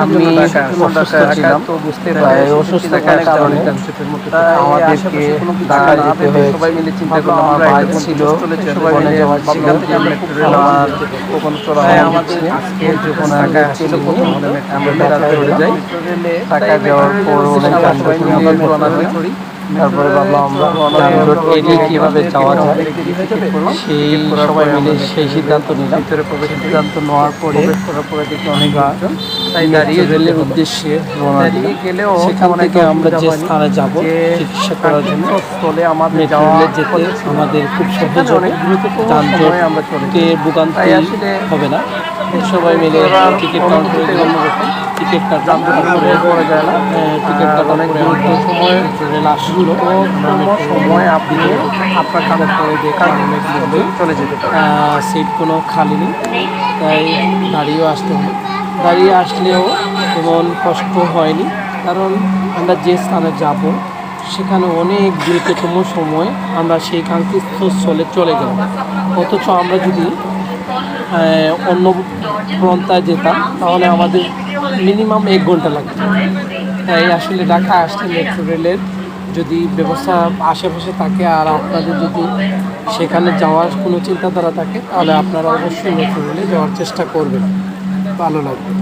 আমি অসুস্থ ছিলাম, তাই অসুস্থতার কারণে আমাদেরকে ঢাকা যেতে হয়েছে। আমার বাইক ছিল, বনে যাওয়ার ছিল। আমার আমাদের ছিল যখন আমরা চলে যাই, আমরা ঢাকায় গেলাম। ঢাকা যাওয়ার পর অনেক যানজটের মধ্যে পড়ে গেলাম। তারপরে ভাবলাম আমরা যানজট এড়িয়ে কীভাবে যাওয়া যায়, সেই সবাই মিলে সেই সিদ্ধান্ত নিলাম। সিদ্ধান্ত নেওয়ার পরে আমরা মেট্রো রেলের উদ্দেশ্যে রওনা দিলাম। সেখান থেকে আমরা যে স্থানে যাব চিকিৎসা করার জন্য, মেট্রো রেলে যেতে আমাদের খুব সহজ হবে, যানজটকে ভোগান্তি হবে না। সবাই মিলে টিকিট কাউন্টারে গেলাম, টিকিট কাটলাম। তারপরে টিকিট কাটার পরে আমাদের সময় রেল আসলো, সময় আপনি আপনার কাগজ করে দেখে চলে যেতে সিট কোনো খালি নেই, তাই দাঁড়িয়েও আসতে হবে। দাঁড়িয়ে আসলেও তেমন কষ্ট হয়নি, কারণ আমরা যে স্থানে যাব সেখানে অনেক দ্রুততম সময় আমরা সেই কাঙ্ক্ষিত স্থলে চলে গেলাম। অথচ আমরা যদি অন্য প্রান্তে যেতাম তাহলে আমাদের মিনিমাম 1 ঘন্টা লাগতো। তাই আসলে ঢাকা আসলে মেট্রো রেলের যদি ব্যবস্থা আশেপাশে থাকে আর আপনাদের যদি সেখানে যাওয়ার কোনো চিন্তাধারা থাকে, তাহলে আপনারা অবশ্যই মেট্রো রেলে যাওয়ার চেষ্টা করবেন, ভালো লাগবে।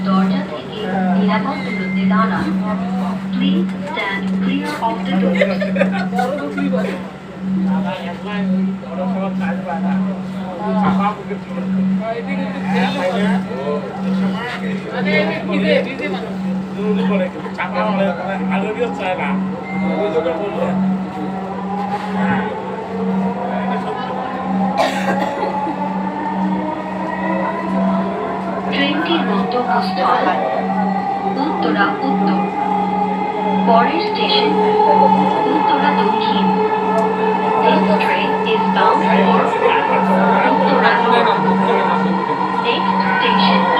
দরজা থেকে নিরাপদ দূরত্বে দাঁড়ান। Please stand clear of the door. ট্রেনটির গন্তব্যস্থল উত্তরা উত্তর। পরের স্টেশন উত্তরা দক্ষিণ। This train is bound for Uttora North. Next station